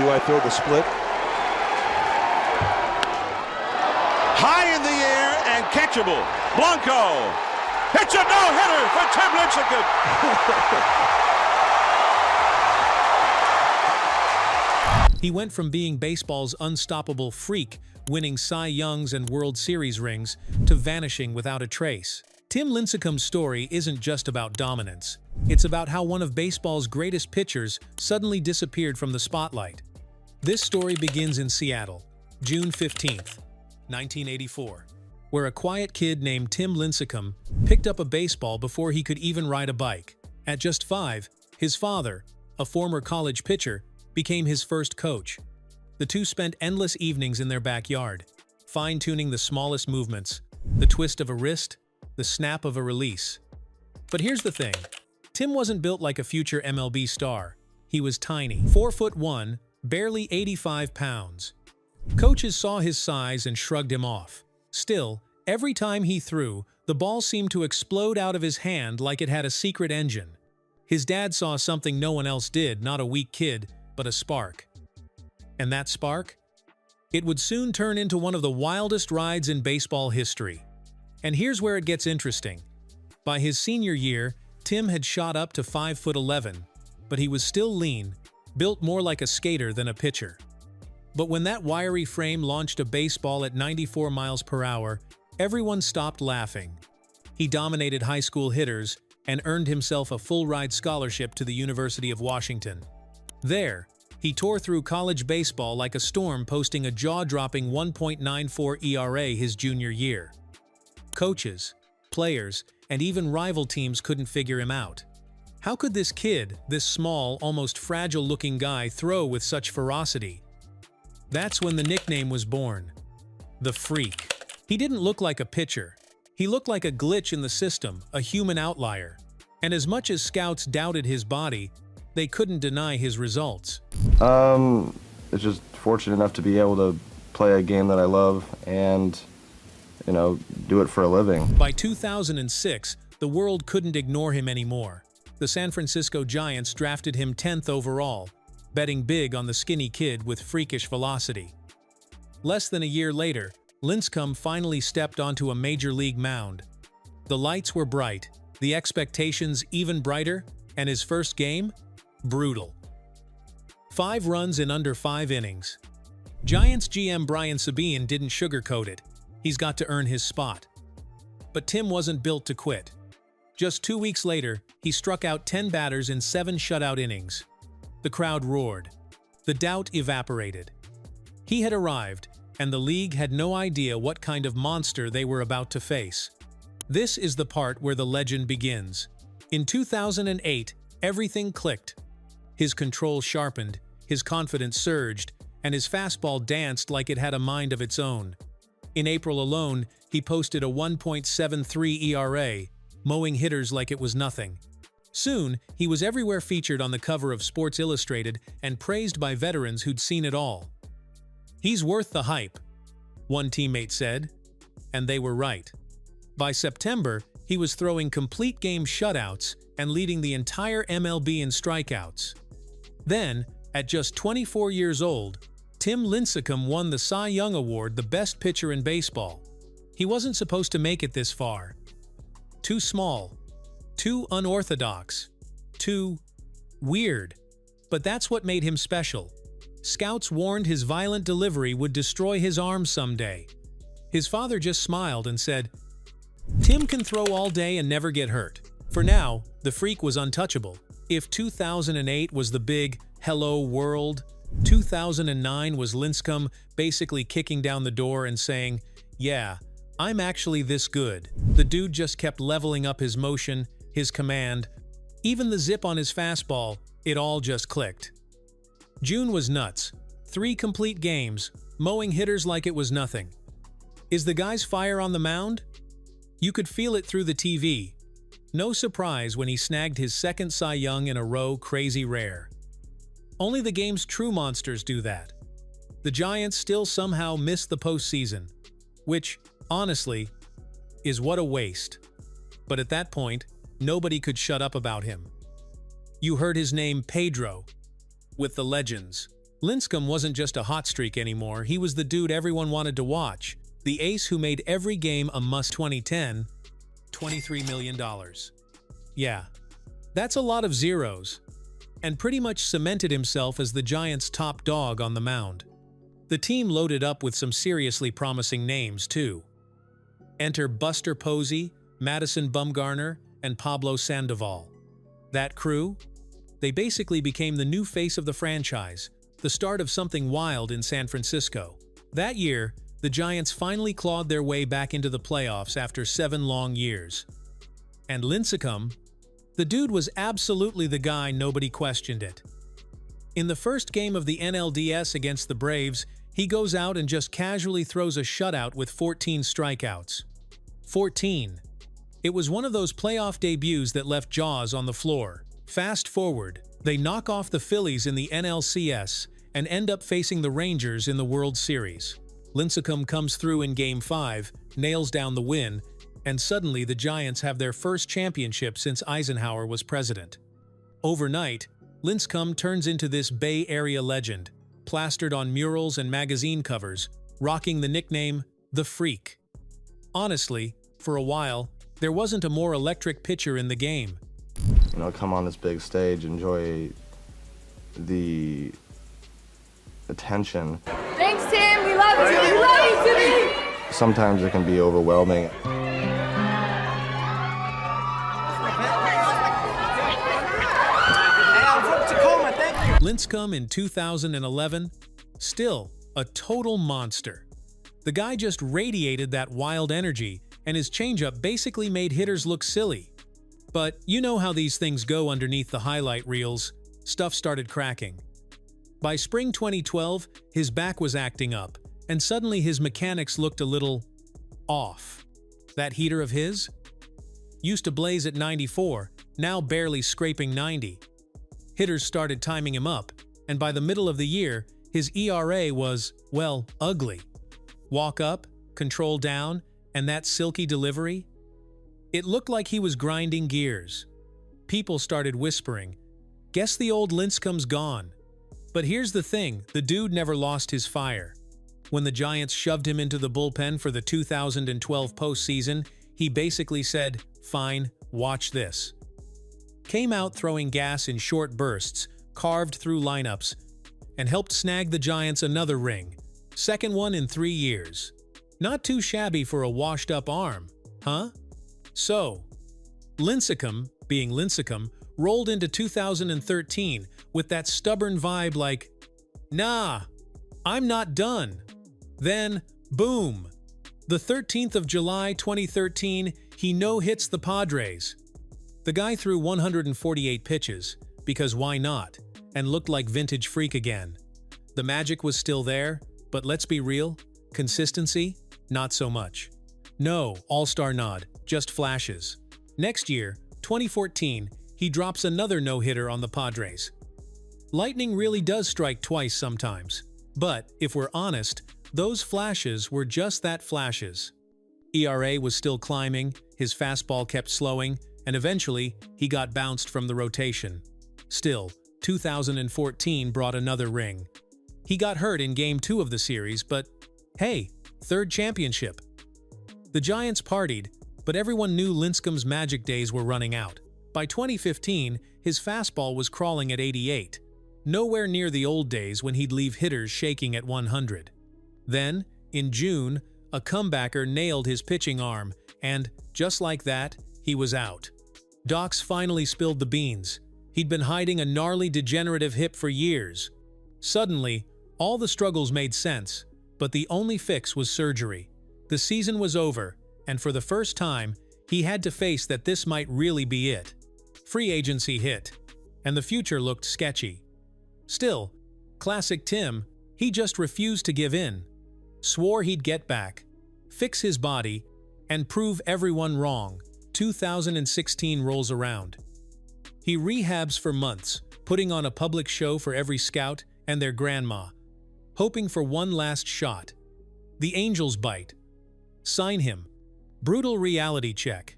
do I throw the split? High in the air and catchable. Blanco. It's a no-hitter for Tim Lincecum. He went from being baseball's unstoppable freak, winning Cy Youngs and World Series rings, to vanishing without a trace. Tim Lincecum's story isn't just about dominance. It's about how one of baseball's greatest pitchers suddenly disappeared from the spotlight. This story begins in Seattle, June 15, 1984, where a quiet kid named Tim Lincecum picked up a baseball before he could even ride a bike. At just 5, his father, a former college pitcher, became his first coach. The two spent endless evenings in their backyard, fine-tuning the smallest movements, the twist of a wrist, the snap of a release. But here's the thing. Tim wasn't built like a future MLB star. He was tiny, 4'1", barely 85 pounds. Coaches saw his size and shrugged him off. Still, every time he threw, the ball seemed to explode out of his hand like it had a secret engine. His dad saw something no one else did, not a weak kid, but a spark. And that spark? It would soon turn into one of the wildest rides in baseball history. And here's where it gets interesting. By his senior year, Tim had shot up to 5'11", but he was still lean, built more like a skater than a pitcher. But when that wiry frame launched a baseball at 94 miles per hour, everyone stopped laughing. He dominated high school hitters and earned himself a full-ride scholarship to the University of Washington. There, he tore through college baseball like a storm, posting a jaw-dropping 1.94 ERA his junior year. Coaches, players, and even rival teams couldn't figure him out. How could this kid, this small, almost fragile-looking guy, throw with such ferocity? That's when the nickname was born. The Freak. He didn't look like a pitcher. He looked like a glitch in the system, a human outlier. And as much as scouts doubted his body, they couldn't deny his results. It's just fortunate enough to be able to play a game that I love and, do it for a living. By 2006, the world couldn't ignore him anymore. The San Francisco Giants drafted him 10th overall, betting big on the skinny kid with freakish velocity. Less than a year later, Lincecum finally stepped onto a major league mound. The lights were bright, the expectations even brighter, and his first game? Brutal. 5 runs in under 5 innings. Giants GM Brian Sabine didn't sugarcoat it. He's got to earn his spot. But Tim wasn't built to quit. Just 2 weeks later, he struck out 10 batters in 7 shutout innings. The crowd roared. The doubt evaporated. He had arrived, and the league had no idea what kind of monster they were about to face. This is the part where the legend begins. In 2008, everything clicked. His control sharpened, his confidence surged, and his fastball danced like it had a mind of its own. In April alone, he posted a 1.73 ERA, mowing hitters like it was nothing. Soon, he was everywhere, featured on the cover of Sports Illustrated and praised by veterans who'd seen it all. "He's worth the hype," one teammate said, and they were right. By September, he was throwing complete game shutouts and leading the entire MLB in strikeouts. Then, at just 24 years old, Tim Lincecum won the Cy Young Award, the best pitcher in baseball. He wasn't supposed to make it this far. Too small, too unorthodox, too weird. But that's what made him special. Scouts warned his violent delivery would destroy his arm someday. His father just smiled and said, "Tim can throw all day and never get hurt." For now, the Freak was untouchable. If 2008 was the big "Hello World," 2009 was Lincecum basically kicking down the door and saying, "Yeah, I'm actually this good." The dude just kept leveling up his motion, his command, even the zip on his fastball. It all just clicked. June was nuts. 3 complete games, mowing hitters like it was nothing. Is the guy's fire on the mound? You could feel it through the TV. No surprise when he snagged his second Cy Young in a row, crazy rare. Only the game's true monsters do that. The Giants still somehow missed the postseason, which, honestly, is what a waste. But at that point, nobody could shut up about him. You heard his name, Pedro, with the legends. Lincecum wasn't just a hot streak anymore, he was the dude everyone wanted to watch. The ace who made every game a must. 2010, $23 million. Yeah, that's a lot of zeros. And pretty much cemented himself as the Giants' top dog on the mound. The team loaded up with some seriously promising names, too. Enter Buster Posey, Madison Bumgarner, and Pablo Sandoval. That crew? They basically became the new face of the franchise, the start of something wild in San Francisco. That year, the Giants finally clawed their way back into the playoffs after 7 long years. And Lincecum, the dude was absolutely the guy, nobody questioned it. In the first game of the NLDS against the Braves, he goes out and just casually throws a shutout with 14 strikeouts. 14. It was one of those playoff debuts that left jaws on the floor. Fast forward, they knock off the Phillies in the NLCS and end up facing the Rangers in the World Series. Lincecum comes through in Game 5, nails down the win, and suddenly the Giants have their first championship since Eisenhower was president. Overnight, Lincecum turns into this Bay Area legend, plastered on murals and magazine covers, rocking the nickname The Freak. Honestly, for a while, there wasn't a more electric pitcher in the game. You know, come on this big stage, enjoy the attention. Thanks, Tim. We love you. We love you, Timmy. Sometimes it can be overwhelming. Lincecum in 2011, still a total monster. The guy just radiated that wild energy, and his changeup basically made hitters look silly. But you know how these things go underneath the highlight reels. Stuff started cracking. By spring 2012, his back was acting up, and suddenly his mechanics looked a little off. That heater of his? Used to blaze at 94, now barely scraping 90. Hitters started timing him up, and by the middle of the year, his ERA was, well, ugly. Walk up, control down, and that silky delivery? It looked like he was grinding gears. People started whispering, "Guess the old Lincecum's gone." But here's the thing, the dude never lost his fire. When the Giants shoved him into the bullpen for the 2012 postseason, he basically said, "Fine, watch this." Came out throwing gas in short bursts, carved through lineups, and helped snag the Giants another ring. Second one in 3 years. Not too shabby for a washed-up arm, huh? So, Lincecum, being Lincecum, rolled into 2013 with that stubborn vibe like, "Nah, I'm not done." Then, boom! The 13th of July 2013, he no-hits the Padres. The guy threw 148 pitches, because why not, and looked like vintage Freak again. The magic was still there, but let's be real, consistency? Not so much. No all-star nod, just flashes. Next year, 2014, he drops another no-hitter on the Padres. Lightning really does strike twice sometimes, but if we're honest, those flashes were just that, flashes. ERA was still climbing, his fastball kept slowing, and eventually, he got bounced from the rotation. Still, 2014 brought another ring. He got hurt in Game 2 of the series, but hey, third championship. The Giants partied, but everyone knew Lincecum's magic days were running out. By 2015, his fastball was crawling at 88, nowhere near the old days when he'd leave hitters shaking at 100. Then, in June, a comebacker nailed his pitching arm, and, just like that, he was out. Docs finally spilled the beans. He'd been hiding a gnarly degenerative hip for years. Suddenly, all the struggles made sense, but the only fix was surgery. The season was over, and for the first time, he had to face that this might really be it. Free agency hit, and the future looked sketchy. Still, classic Tim, he just refused to give in. Swore he'd get back, fix his body, and prove everyone wrong. 2016 rolls around. He rehabs for months, putting on a public show for every scout and their grandma, hoping for one last shot. The Angels bite. Sign him. Brutal reality check.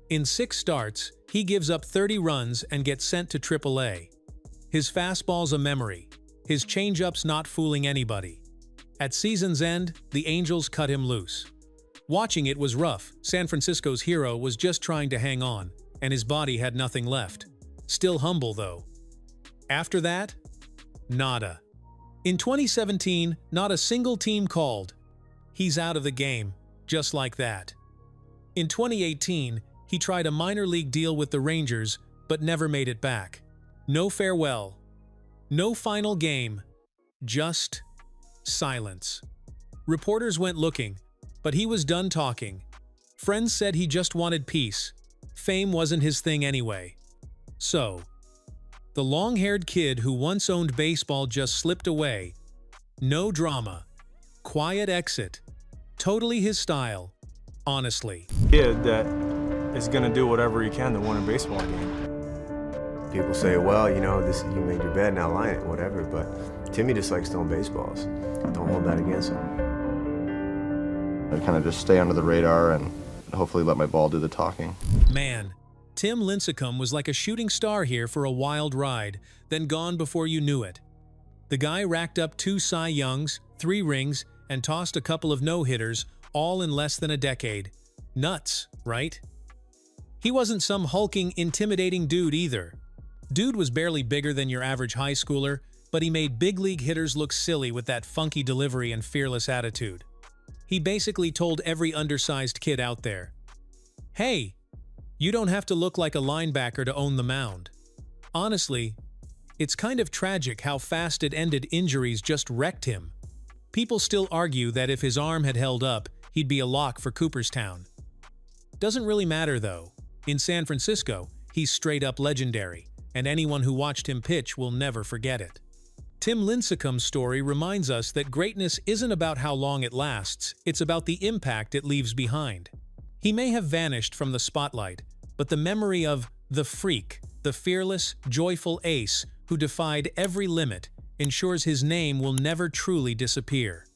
In 6 starts, he gives up 30 runs and gets sent to AAA. His fastball's a memory. his changeup's not fooling anybody. At season's end, the Angels cut him loose. Watching it was rough. San Francisco's hero was just trying to hang on, and his body had nothing left. Still humble, though. After that, nada. In 2017, not a single team called. He's out of the game, just like that. In 2018, he tried a minor league deal with the Rangers, but never made it back. No farewell. No final game. Just silence. Reporters went looking, but he was done talking. Friends said he just wanted peace. Fame wasn't his thing anyway. So, the long-haired kid who once owned baseball just slipped away. No drama. Quiet exit. Totally his style. Honestly. Kid that is going to do whatever he can to win a baseball game. People say, well, you know, you made your bed, now lie in it, whatever, but Timmy just likes throwing baseballs. Don't hold that against him. I kind of just stay under the radar and hopefully let my ball do the talking. Man, Tim Lincecum was like a shooting star here for a wild ride, then gone before you knew it. The guy racked up 2 Cy Youngs, 3 rings, and tossed a couple of no-hitters, all in less than a decade. Nuts, right? He wasn't some hulking, intimidating dude either. Dude was barely bigger than your average high schooler, but he made big league hitters look silly with that funky delivery and fearless attitude. He basically told every undersized kid out there, "Hey, you don't have to look like a linebacker to own the mound." Honestly, it's kind of tragic how fast it ended. Injuries just wrecked him. People still argue that if his arm had held up, he'd be a lock for Cooperstown. Doesn't really matter though. In San Francisco, he's straight up legendary, and anyone who watched him pitch will never forget it. Tim Lincecum's story reminds us that greatness isn't about how long it lasts, it's about the impact it leaves behind. He may have vanished from the spotlight, but the memory of the freak, the fearless, joyful ace who defied every limit, ensures his name will never truly disappear.